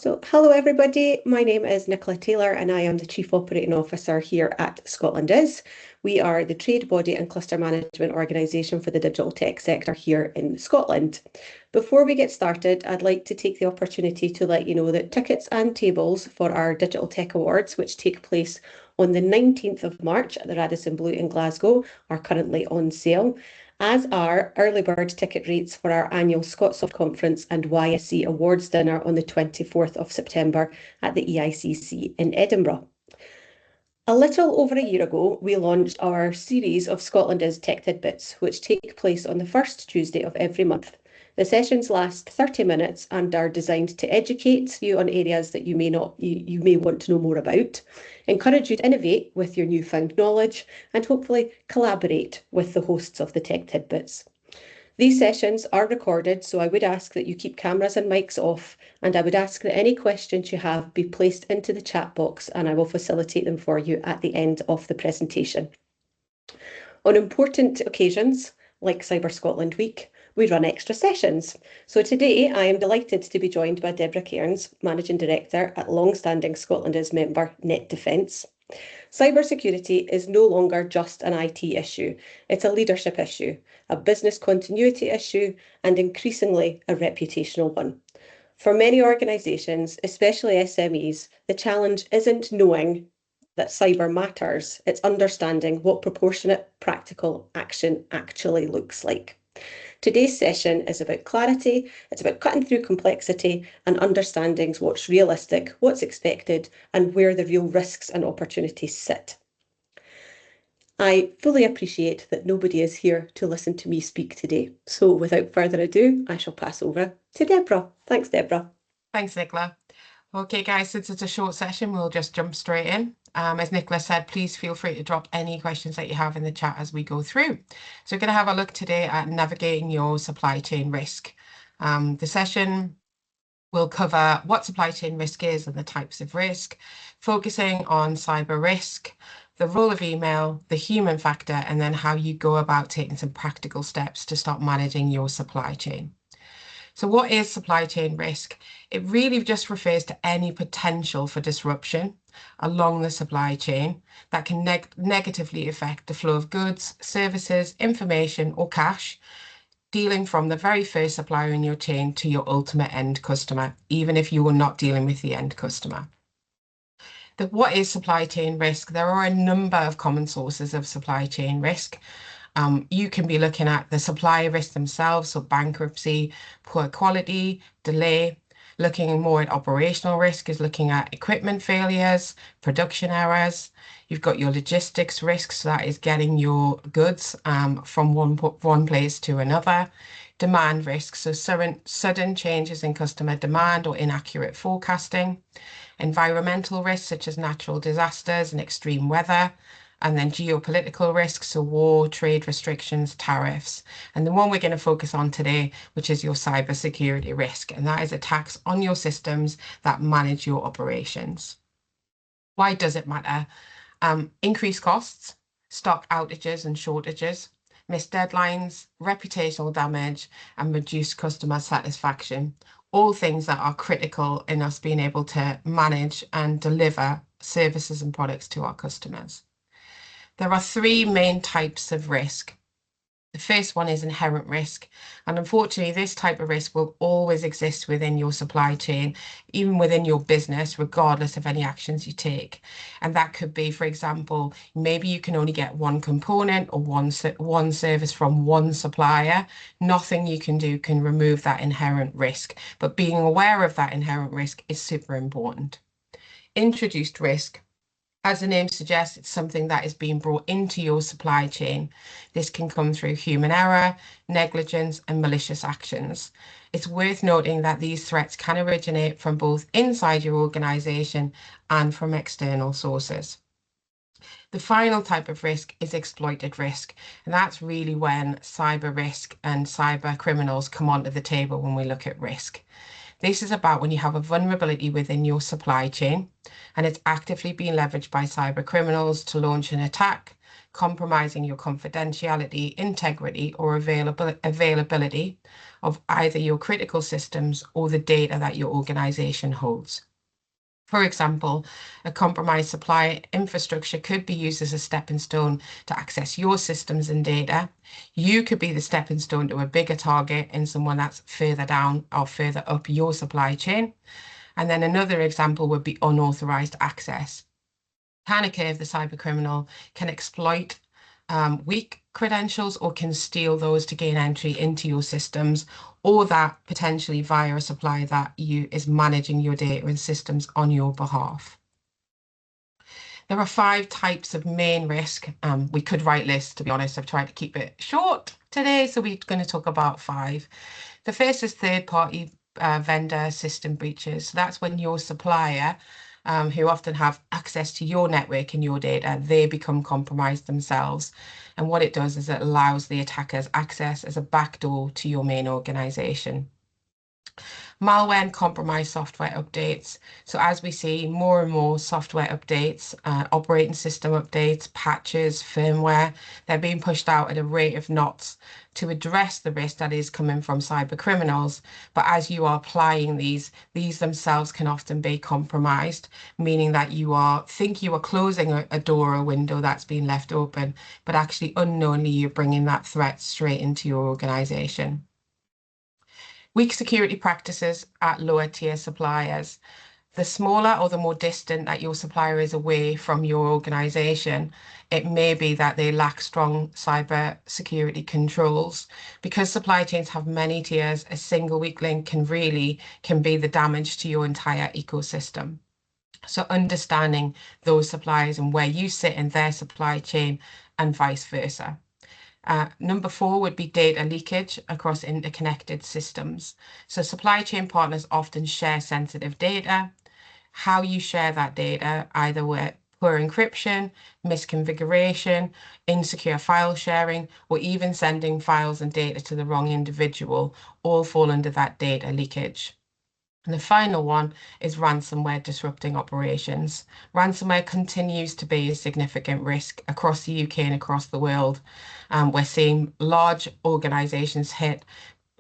So, hello everybody, my name is Nicola Taylor and I am the Chief Operating Officer here at ScotlandIS. We are the trade body and cluster management organisation for the digital tech sector here in Scotland. Before we get started, I'd like to take the opportunity to let you know that tickets and tables for our Digital Tech Awards, which take place on the 19th of March at the Radisson Blu in Glasgow, are currently on sale, as are early bird ticket rates for our annual ScotSoft conference and YSC Awards dinner on the 24th of September at the EICC in Edinburgh. A little over a year ago, we launched our series of ScotlandIS Tech Tidbits, which take place on the first Tuesday of every month. The sessions last 30 minutes and are designed to educate you on areas that you may want to know more about, encourage you to innovate with your newfound knowledge, and hopefully collaborate with the hosts of the Tech Tidbits. These sessions are recorded, so I would ask that you keep cameras and mics off, and I would ask that any questions you have be placed into the chat box and I will facilitate them for you at the end of the presentation. On important occasions, like Cyber Scotland Week, we run extra sessions. So today I am delighted to be joined by Debra Cairns, Managing Director at long-standing ScotlandIS member Net Defence. Cybersecurity is no longer just an IT issue. It's a leadership issue, a business continuity issue, and increasingly a reputational one. For many organisations, especially SMEs, the challenge isn't knowing that cyber matters, it's understanding what proportionate, practical action actually looks like. Today's session is about clarity, it's about cutting through complexity and understanding what's realistic, what's expected, and where the real risks and opportunities sit. I fully appreciate that nobody is here to listen to me speak today. So without further ado, I shall pass over to Debra. Thanks, Debra. Thanks, Nicola. Okay, guys, since it's a short session, we'll just jump straight in. As Nicola said, please feel free to drop any questions that you have in the chat as we go through. So we're going to have a look today at navigating your supply chain risk. The session will cover what supply chain risk is and the types of risk, focusing on cyber risk, the role of email, the human factor, and then how you go about taking some practical steps to start managing your supply chain. So what is supply chain risk? It really just refers to any potential for disruption along the supply chain that can negatively affect the flow of goods, services, information, or cash, dealing from the very first supplier in your chain to your ultimate end customer, even if you are not dealing with the end customer. What is supply chain risk? There are a number of common sources of supply chain risk. You can be looking at the supplier risk themselves, so bankruptcy, poor quality, delay. Looking more at operational risk is looking at equipment failures, production errors. You've got your logistics risk, so that is getting your goods from one place to another. Demand risk, so sudden changes in customer demand or inaccurate forecasting. Environmental risks such as natural disasters and extreme weather. And then geopolitical risks, so war, trade restrictions, tariffs. And the one we're going to focus on today, which is your cybersecurity risk, and that is attacks on your systems that manage your operations. Why does it matter? Increased costs, stock outages and shortages, missed deadlines, reputational damage, and reduced customer satisfaction. All things that are critical in us being able to manage and deliver services and products to our customers. There are three main types of risk. The first one is inherent risk, and unfortunately this type of risk will always exist within your supply chain, even within your business, regardless of any actions you take. And that could be, for example, maybe you can only get one component or one service from one supplier. Nothing you can do can remove that inherent risk, but being aware of that inherent risk is super important. Introduced risk. As the name suggests, it's something that is being brought into your supply chain. This can come through human error, negligence, and malicious actions. It's worth noting that these threats can originate from both inside your organization and from external sources. The final type of risk is exploited risk, and that's really when cyber risk and cyber criminals come onto the table when we look at risk. This is about when you have a vulnerability within your supply chain and it's actively being leveraged by cyber criminals to launch an attack, compromising your confidentiality, integrity, or availability of either your critical systems or the data that your organization holds. For example, a compromised supply infrastructure could be used as a stepping stone to access your systems and data. You could be the stepping stone to a bigger target in someone that's further down or further up your supply chain. And then another example would be unauthorized access. Hacker, the cyber criminal, can exploit weak credentials or can steal those to gain entry into your systems, or that potentially via a supplier that is managing your data and systems on your behalf. There are 5 types of main risk. We could write lists, to be honest. I've tried to keep it short today, so we're going to talk about 5. The first is third-party vendor system breaches. So that's when your supplier, who often have access to your network and your data, they become compromised themselves. And what it does is it allows the attackers access as a backdoor to your main organization. Malware and compromised software updates. So as we see more and more software updates, operating system updates, patches, firmware, they're being pushed out at a rate of knots to address the risk that is coming from cyber criminals. But as you are applying these themselves can often be compromised, meaning that you think you are closing a door or a window that's been left open, but actually unknowingly you're bringing that threat straight into your organization. Weak security practices at lower tier suppliers. The smaller or the more distant that your supplier is away from your organization, it may be that they lack strong cyber security controls. Because supply chains have many tiers, a single weak link can be the damage to your entire ecosystem. So understanding those suppliers and where you sit in their supply chain and vice versa. Number 4 would be data leakage across interconnected systems. So supply chain partners often share sensitive data. How you share that data, either with poor encryption, misconfiguration, insecure file sharing, or even sending files and data to the wrong individual, all fall under that data leakage. And the final one is ransomware disrupting operations. Ransomware continues to be a significant risk across the UK and across the world. We're seeing large organizations hit,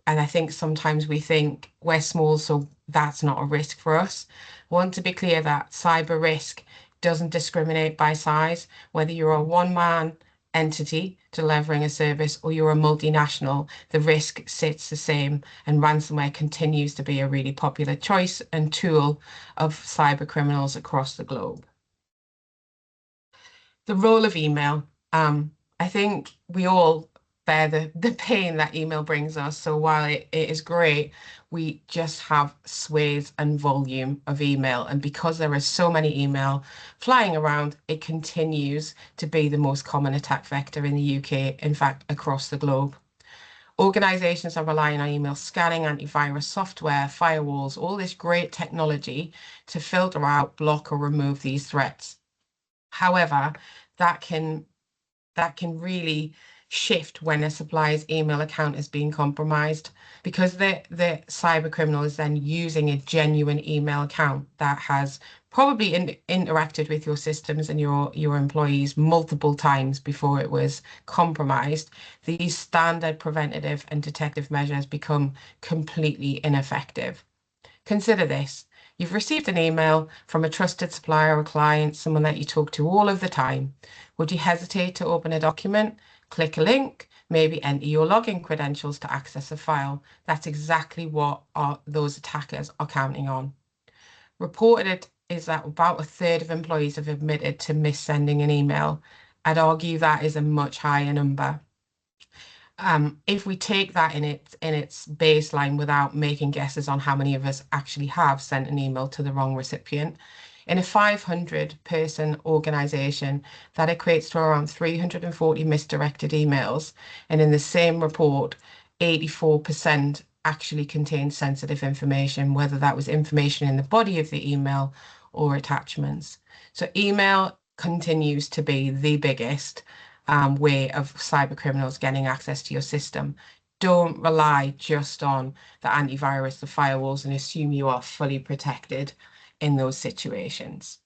and I think sometimes we think we're small, so that's not a risk for us. I want to be clear that cyber risk doesn't discriminate by size, whether you're a one-man entity delivering a service or you're a multinational, the risk sits the same, and ransomware continues to be a really popular choice and tool of cyber criminals across the globe. The role of email. I think we all bear the pain that email brings us. So while it is great, we just have swathes and volume of email. And because there is so many email flying around, it continues to be the most common attack vector in the UK, in fact, across the globe. Organizations are relying on email scanning, antivirus software, firewalls, all this great technology to filter out, block, or remove these threats. However, that can really shift when a supplier's email account is being compromised, because the cyber criminal is then using a genuine email account that has probably interacted with your systems and your employees multiple times before it was compromised. These standard preventative and detective measures become completely ineffective. Consider this. You've received an email from a trusted supplier or client, someone that you talk to all of the time. Would you hesitate to open a document, click a link, maybe enter your login credentials to access a file? That's exactly what those attackers are counting on. Reported is that about a third of employees have admitted to missending an email. I'd argue that is a much higher number. If we take that in its baseline without making guesses on how many of us actually have sent an email to the wrong recipient, in a 500-person organization, that equates to around 340 misdirected emails. And in the same report, 84% actually contained sensitive information, whether that was information in the body of the email or attachments. So email continues to be the biggest way of cyber criminals getting access to your system. Don't rely just on the antivirus, the firewalls, and assume you are fully protected in those situations.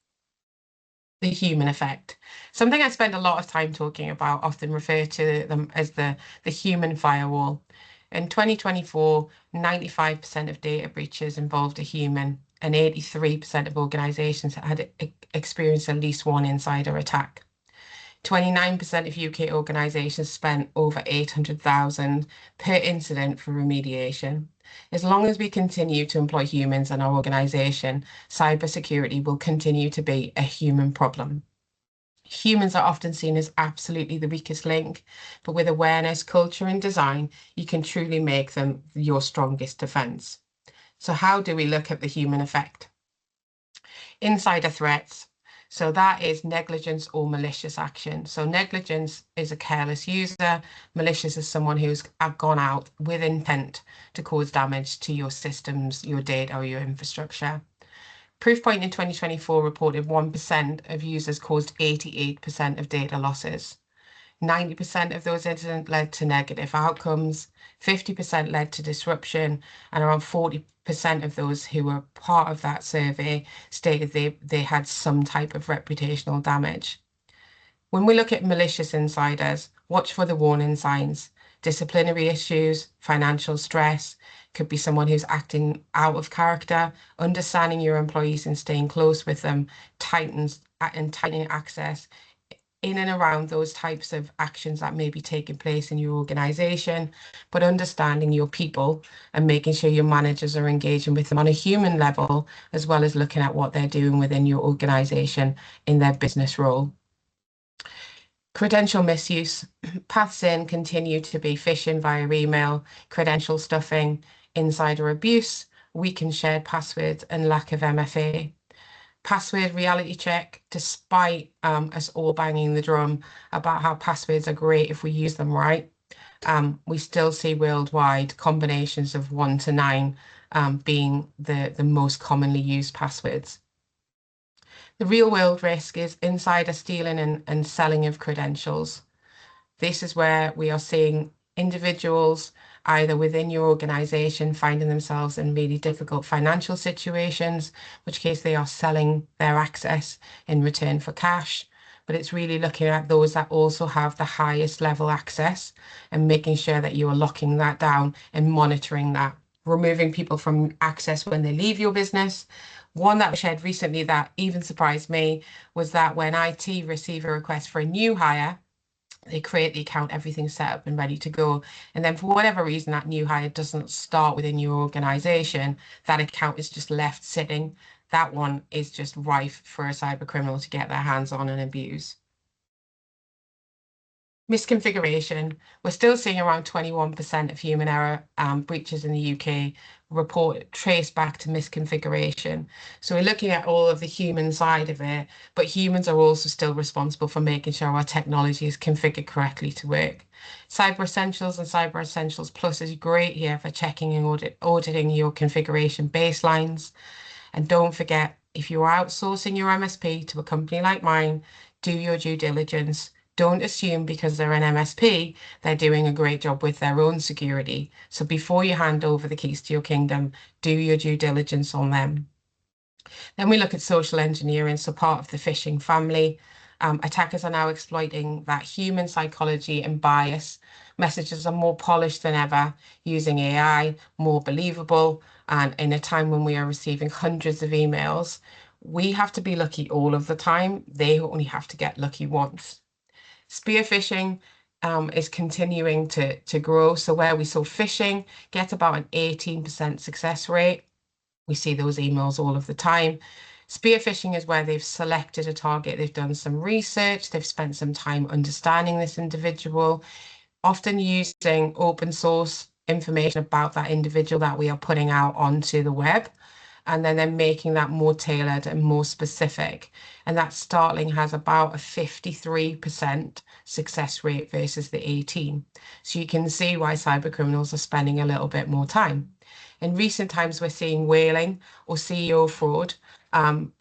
The human effect. Something I spend a lot of time talking about, often refer to them as the human firewall. In 2024, 95% of data breaches involved a human, and 83% of organizations had experienced at least one insider attack. 29% of UK organisations spent over 800,000 per incident for remediation. As long as we continue to employ humans in our organisation, cybersecurity will continue to be a human problem. Humans are often seen as absolutely the weakest link, but with awareness, culture and design, you can truly make them your strongest defence. So how do we look at the human effect? Insider threats. So that is negligence or malicious action. So negligence is a careless user. Malicious is someone who's gone out with intent to cause damage to your systems, your data or your infrastructure. Proofpoint in 2024 reported 1% of users caused 88% of data losses. 90% of those incidents led to negative outcomes, 50% led to disruption, and around 40% of those who were part of that survey stated they had some type of reputational damage. When we look at malicious insiders, watch for the warning signs. Disciplinary issues, financial stress, could be someone who's acting out of character, understanding your employees and staying close with them, tightening access, in and around those types of actions that may be taking place in your organization, but understanding your people and making sure your managers are engaging with them on a human level, as well as looking at what they're doing within your organization in their business role. Credential misuse. Paths in continue to be phishing via email, credential stuffing, insider abuse, weakened shared passwords, and lack of MFA. Password reality check, despite us all banging the drum about how passwords are great if we use them right, we still see worldwide combinations of 1 to 9 being the most commonly used passwords. The real world risk is insider stealing and selling of credentials. This is where we are seeing individuals either within your organization finding themselves in really difficult financial situations, which case they are selling their access in return for cash. But it's really looking at those that also have the highest level access and making sure that you are locking that down and monitoring that, removing people from access when they leave your business. One that was shared recently that even surprised me was that when IT receive a request for a new hire, they create the account, everything's set up and ready to go. And then for whatever reason, that new hire doesn't start within your organization, that account is just left sitting. That one is just rife for a cyber criminal to get their hands on and abuse. Misconfiguration. We're still seeing around 21% of human error breaches in the UK report traced back to misconfiguration. So we're looking at all of the human side of it, but humans are also still responsible for making sure our technology is configured correctly to work. Cyber Essentials and Cyber Essentials Plus is great here for checking and auditing your configuration baselines. And don't forget, if you're outsourcing your MSP to a company like mine, do your due diligence. Don't assume because they're an MSP, they're doing a great job with their own security. So before you hand over the keys to your kingdom, do your due diligence on them. Then we look at social engineering, so part of the phishing family. Attackers are now exploiting that human psychology and bias. Messages are more polished than ever, using AI, more believable, and in a time when we are receiving hundreds of emails, we have to be lucky all of the time. They only have to get lucky once. Spear phishing is continuing to grow. So where we saw phishing get about an 18% success rate, we see those emails all of the time. Spear phishing is where they've selected a target, they've done some research, they've spent some time understanding this individual, often using open source information about that individual that we are putting out onto the web. And then they're making that more tailored and more specific. And that Startling has about a 53% success rate versus the 18. So you can see why cyber criminals are spending a little bit more time. In recent times, we're seeing whaling or CEO fraud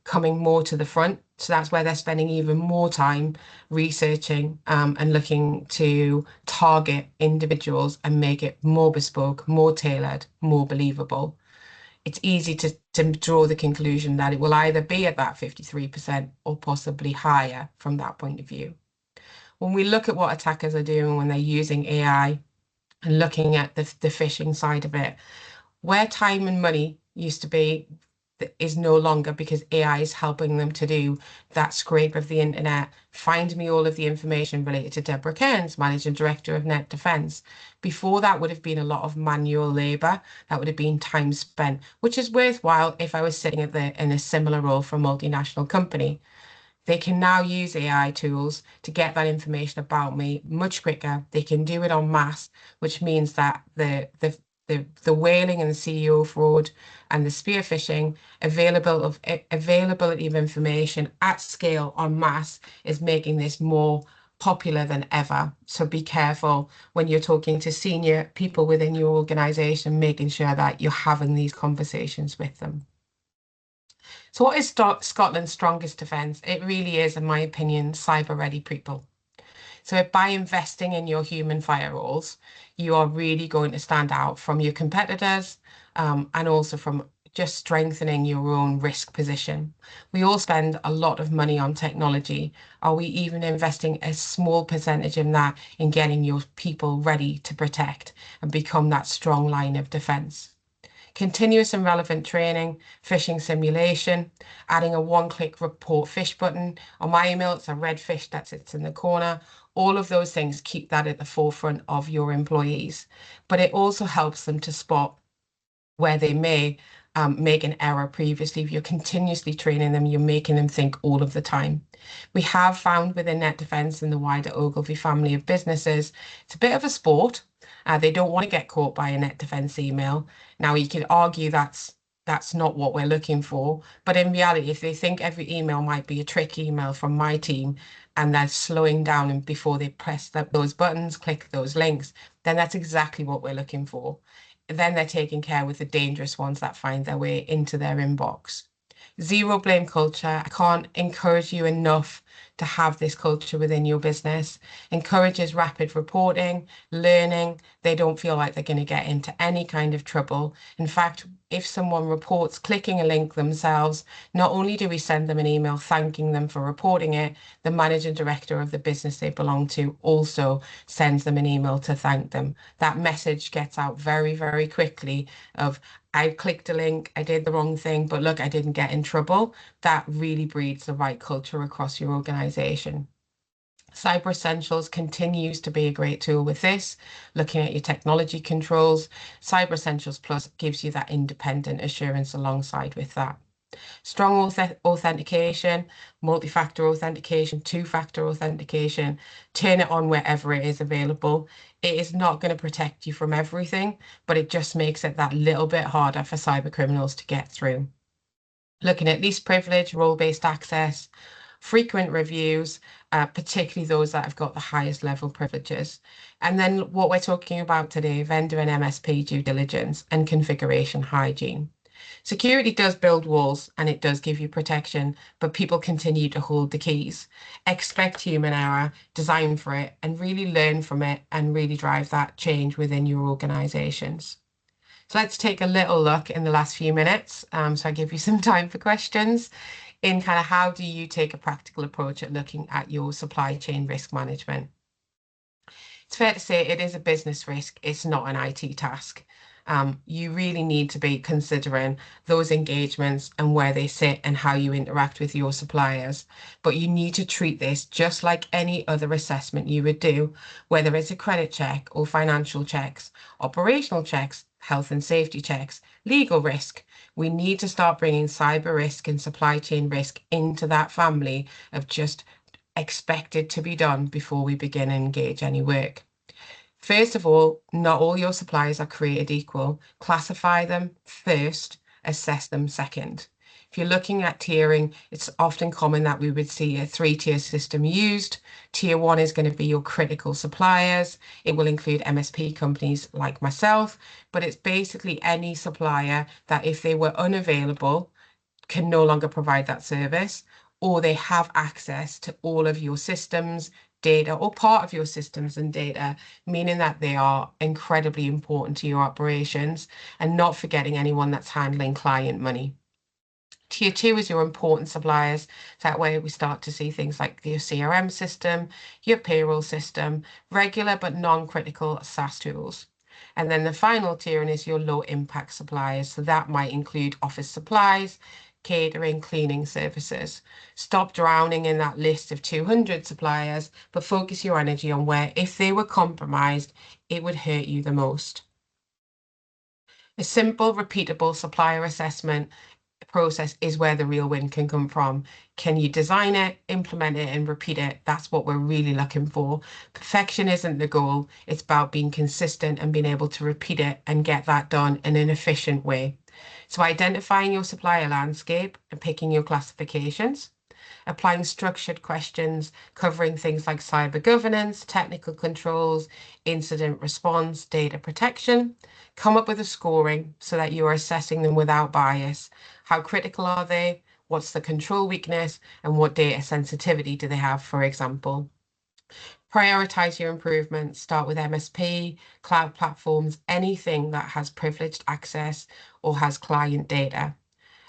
coming more to the front. So that's where they're spending even more time researching and looking to target individuals and make it more bespoke, more tailored, more believable. it's easy to draw the conclusion that it will either be at that 53% or possibly higher from that point of view. When we look at what attackers are doing when they're using AI and looking at the phishing side of it, where time and money used to be is no longer, because AI is helping them to do that scrape of the internet, find me all of the information related to Debra Cairns, Managing Director of Net Defence. Before, that would have been a lot of manual labour, that would have been time spent, which is worthwhile if I was sitting in a similar role for a multinational company. They can now use AI tools to get that information about me much quicker. They can do it en masse, which means that the whaling and the CEO fraud and the spear phishing, availability of information at scale en masse is making this more popular than ever. So be careful when you're talking to senior people within your organization, making sure that you're having these conversations with them. So what is Scotland's strongest defence? It really is, in my opinion, cyber-ready people. So by investing in your human firewalls, you are really going to stand out from your competitors, and also from just strengthening your own risk position. We all spend a lot of money on technology. Are we even investing a small percentage in that, in getting your people ready to protect and become that strong line of defence? Continuous and relevant training, phishing simulation, adding a one-click report fish button. On my email, it's a red fish that sits in the corner. All of those things keep that at the forefront of your employees. But it also helps them to spot where they may make an error previously. If you're continuously training them, you're making them think all of the time. We have found within Net Defence and the wider Ogilvy family of businesses, it's a bit of a sport. They don't want to get caught by a Net Defence email. Now, you can argue that's not what we're looking for, but in reality, if they think every email might be a trick email from my team and they're slowing down and before they press those buttons, click those links, then that's exactly what we're looking for. Then they're taking care with the dangerous ones that find their way into their inbox. Zero blame culture. I can't encourage you enough to have this culture within your business. Encourages rapid reporting, learning. They don't feel like they're going to get into any kind of trouble. In fact, if someone reports clicking a link themselves, not only do we send them an email thanking them for reporting it, the managing director of the business they belong to also sends them an email to thank them. That message gets out very, very quickly of, I clicked a link, I did the wrong thing, but look, I didn't get in trouble. That really breeds the right culture across your organization. Cyber Essentials continues to be a great tool with this, looking at your technology controls. Cyber Essentials Plus gives you that independent assurance alongside with that. Strong authentication, multi-factor authentication, two-factor authentication, turn it on wherever it is available. It is not going to protect you from everything, but it just makes it that little bit harder for cyber criminals to get through. Looking at least privilege, role-based access, frequent reviews, particularly those that have got the highest level privileges. And then what we're talking about today, vendor and MSP due diligence and configuration hygiene. Security does build walls and it does give you protection, but people continue to hold the keys. Expect human error, design for it, and really learn from it and really drive that change within your organizations. So let's take a little look in the last few minutes, so I give you some time for questions, in kind of how do you take a practical approach at looking at your supply chain risk management. It's fair to say it is a business risk, it's not an IT task. You really need to be considering those engagements and where they sit and how you interact with your suppliers. But you need to treat this just like any other assessment you would do, whether it's a credit check or financial checks, operational checks, health and safety checks, legal risk. We need to start bringing cyber risk and supply chain risk into that family of just expected to be done before we begin and engage any work. First of all, not all your suppliers are created equal. Classify them first, assess them second. If you're looking at tiering, it's often common that we would see a 3-tier system used. Tier 1 is going to be your critical suppliers. It will include MSP companies like myself, but it's basically any supplier that if they were unavailable, can no longer provide that service, or they have access to all of your systems, data or part of your systems and data, meaning that they are incredibly important to your operations, and not forgetting anyone that's handling client money. Tier 2 is your important suppliers. That way we start to see things like your CRM system, your payroll system, regular but non-critical SaaS tools. And then the final tiering is your low impact suppliers. So that might include office supplies, catering, cleaning services. Stop drowning in that list of 200 suppliers, but focus your energy on where, if they were compromised, it would hurt you the most. A simple, repeatable supplier assessment process is where the real win can come from. Can you design it, implement it, and repeat it? That's what we're really looking for. Perfection isn't the goal. It's about being consistent and being able to repeat it and get that done in an efficient way. So identifying your supplier landscape and picking your classifications, applying structured questions covering things like cyber governance, technical controls, incident response, data protection. Come up with a scoring so that you are assessing them without bias. How critical are they? What's the control weakness? And what data sensitivity do they have, for example? Prioritize your improvements. Start with MSP, cloud platforms, anything that has privileged access or has client data.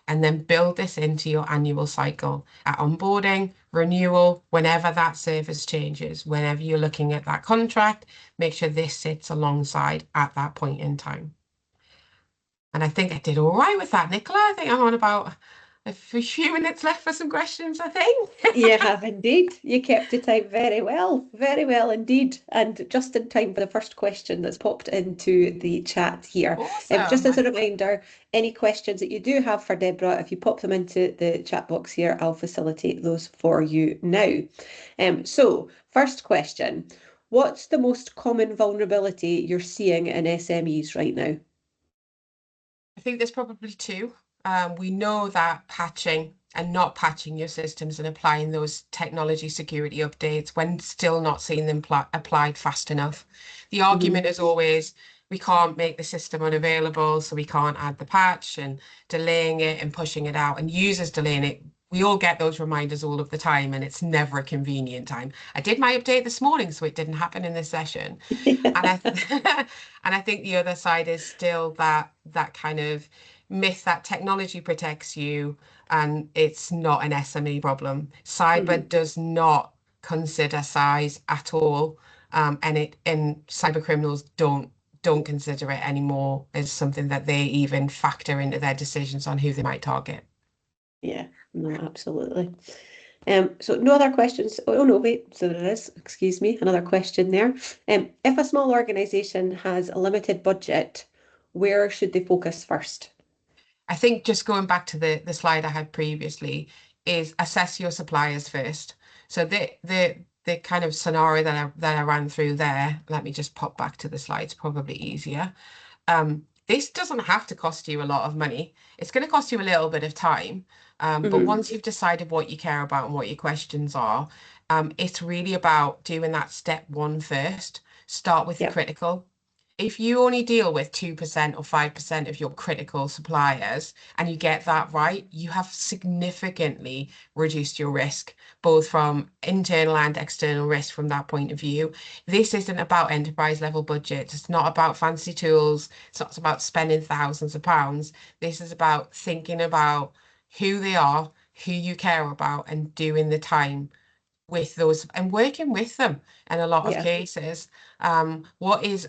And then build this into your annual cycle at onboarding, renewal, whenever that service changes, whenever you're looking at that contract, make sure this sits alongside at that point in time. And I think I did all right with that, Nicola. I think I'm on about a few minutes left for some questions, I think. You have indeed. You kept the time very well indeed. And just in time for the first question that's popped into the chat here. Awesome. Just as a reminder, any questions that you do have for Deborah, if you pop them into the chat box here, I'll facilitate those for you now. So first question, what's the most common vulnerability you're seeing in SMEs right now? I think there's probably two. We know that patching and not patching your systems and applying those technology security updates when still not seeing them applied fast enough. The argument is always, we can't make the system unavailable, so we can't add the patch, and delaying it and pushing it out, and users delaying it. We all get those reminders all of the time, and it's never a convenient time. I did my update this morning, so it didn't happen in this session. And I think the other side is still that kind of myth that technology protects you and it's not an SME problem. Cyber does not consider size at all, and cyber criminals don't consider it anymore as something that they even factor into their decisions on who they might target. Yeah, no, absolutely. So no other questions. Oh no, wait, so there is, excuse me, another question there. If a small organization has a limited budget, where should they focus first? I think just going back to the slide I had previously is assess your suppliers first. So the kind of scenario that I ran through there, let me just pop back to the slides, probably easier. This doesn't have to cost you a lot of money. It's going to cost you a little bit of time. But once you've decided what you care about and what your questions are, it's really about doing that step one first. Start with the critical. If you only deal with 2% or 5% of your critical suppliers and you get that right, you have significantly reduced your risk, both from internal and external risk from that point of view. This isn't about enterprise level budgets. It's not about fancy tools. It's not about spending thousands of pounds. This is about thinking about who they are, who you care about, and doing the time with those and working with them in a lot of cases. What is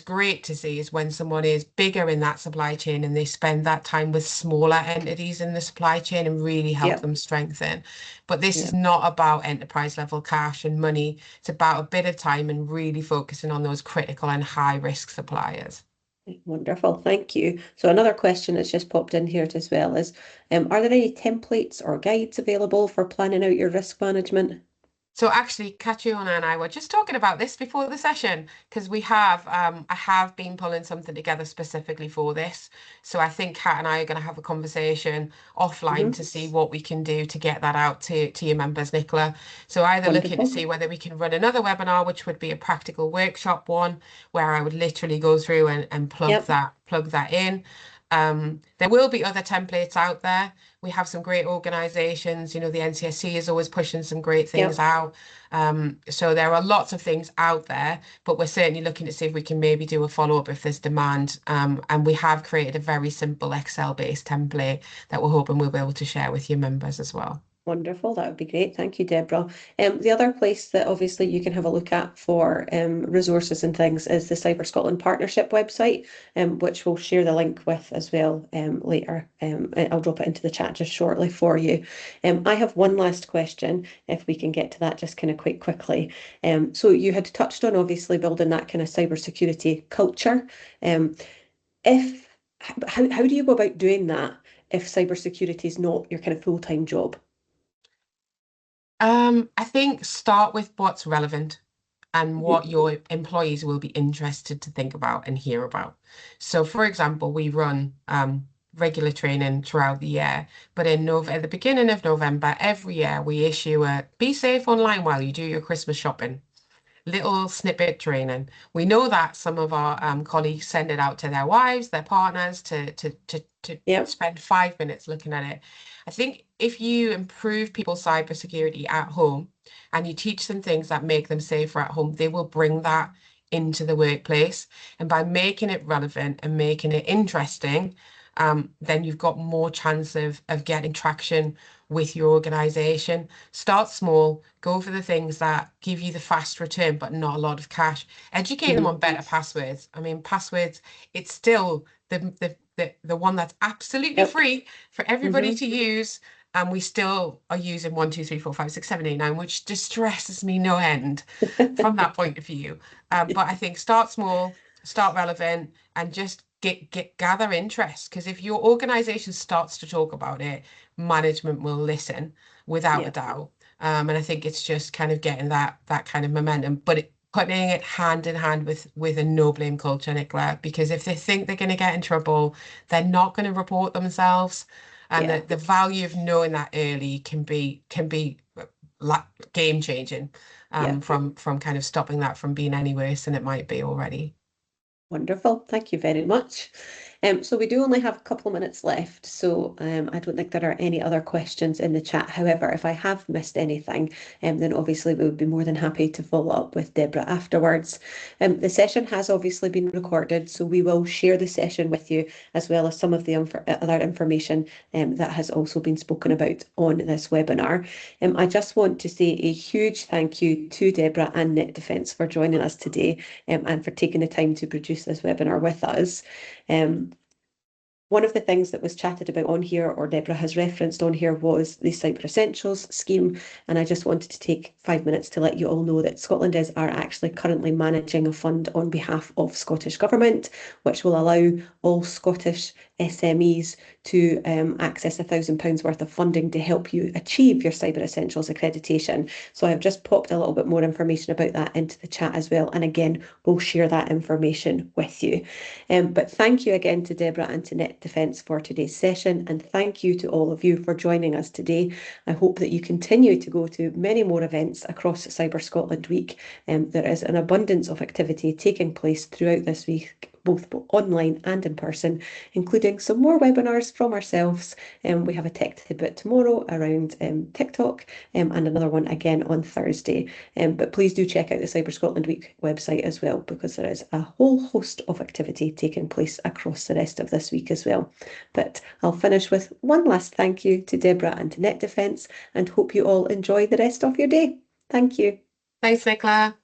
great to see is when someone is bigger in that supply chain and they spend that time with smaller entities in the supply chain and really help them strengthen. But this is not about enterprise level cash and money. It's about a bit of time and really focusing on those critical and high risk suppliers. Wonderful, thank you. So another question that's just popped in here as well is, are there any templates or guides available for planning out your risk management? So actually, Catriona and I were just talking about this before the session because I have been pulling something together specifically for this. So I think Kat and I are going to have a conversation offline to see what we can do to get that out to your members, Nicola. So either looking to see whether we can run another webinar, which would be a practical workshop one, where I would literally go through and plug that in. There will be other templates out there. We have some great organizations, you know, the NCSC is always pushing some great things out. So there are lots of things out there, but we're certainly looking to see if we can maybe do a follow-up if there's demand. And we have created a very simple Excel-based template that we're hoping we'll be able to share with your members as well. Wonderful, that would be great. Thank you, Deborah. The other place that obviously you can have a look at for resources and things is the Cyber Scotland Partnership website, which we'll share the link with as well later. I'll drop it into the chat just shortly for you. I have one last question, if we can get to that just kind of quite quickly. So you had touched on obviously building that kind of cybersecurity culture. How do you go about doing that if cybersecurity is not your kind of full-time job? I think start with what's relevant and what your employees will be interested to think about and hear about. So, for example, we run regular training throughout the year, but at the beginning of November, every year we issue a Be Safe Online while you do your Christmas shopping. Little snippet training. We know that some of our colleagues send it out to their wives, their partners to spend 5 minutes looking at it. I think if you improve people's cybersecurity at home and you teach them things that make them safer at home, they will bring that into the workplace. And by making it relevant and making it interesting, then you've got more chance of getting traction with your organization. Start small, go for the things that give you the fast return, but not a lot of cash. Educate them on better passwords. I mean, passwords, it's still the one that's absolutely free for everybody to use. And we still are using 1, 2, 3, 4, 5, 6, 7, 8, 9, which distresses me no end from that point of view. But I think start small, start relevant, and just gather interest. Because if your organization starts to talk about it, management will listen without a doubt. And I think it's just kind of getting that kind of momentum, but putting it hand in hand with a no blame culture, Nicola, because if they think they're going to get in trouble, they're not going to report themselves. And the value of knowing that early can be like game changing from kind of stopping that from being any worse than it might be already. Wonderful. Thank you very much. So we do only have a couple of minutes left, so I don't think there are any other questions in the chat. However, if I have missed anything, then obviously we would be more than happy to follow up with Deborah afterwards. The session has obviously been recorded, so we will share the session with you as well as some of the other information that has also been spoken about on this webinar. I just want to say a huge thank you to Deborah and Net Defence for joining us today and for taking the time to produce this webinar with us. One of the things that was chatted about on here, or Deborah has referenced on here, was the Cyber Essentials scheme. And I just wanted to take 5 minutes to let you all know that ScotlandIS are actually currently managing a fund on behalf of Scottish Government, which will allow all Scottish SMEs to access £1,000 worth of funding to help you achieve your Cyber Essentials accreditation. So I've just popped a little bit more information about that into the chat as well. And again, we'll share that information with you. But thank you again to Deborah and to Net Defence for today's session. And thank you to all of you for joining us today. I hope that you continue to go to many more events across Cyber Scotland Week. There is an abundance of activity taking place throughout this week, both online and in person, including some more webinars from ourselves. We have a tech tidbit tomorrow around TikTok and another one again on Thursday. But please do check out the Cyber Scotland Week website as well, because there is a whole host of activity taking place across the rest of this week as well. But I'll finish with one last thank you to Deborah and to Net Defence, and hope you all enjoy the rest of your day. Thank you. Thanks, Nicola.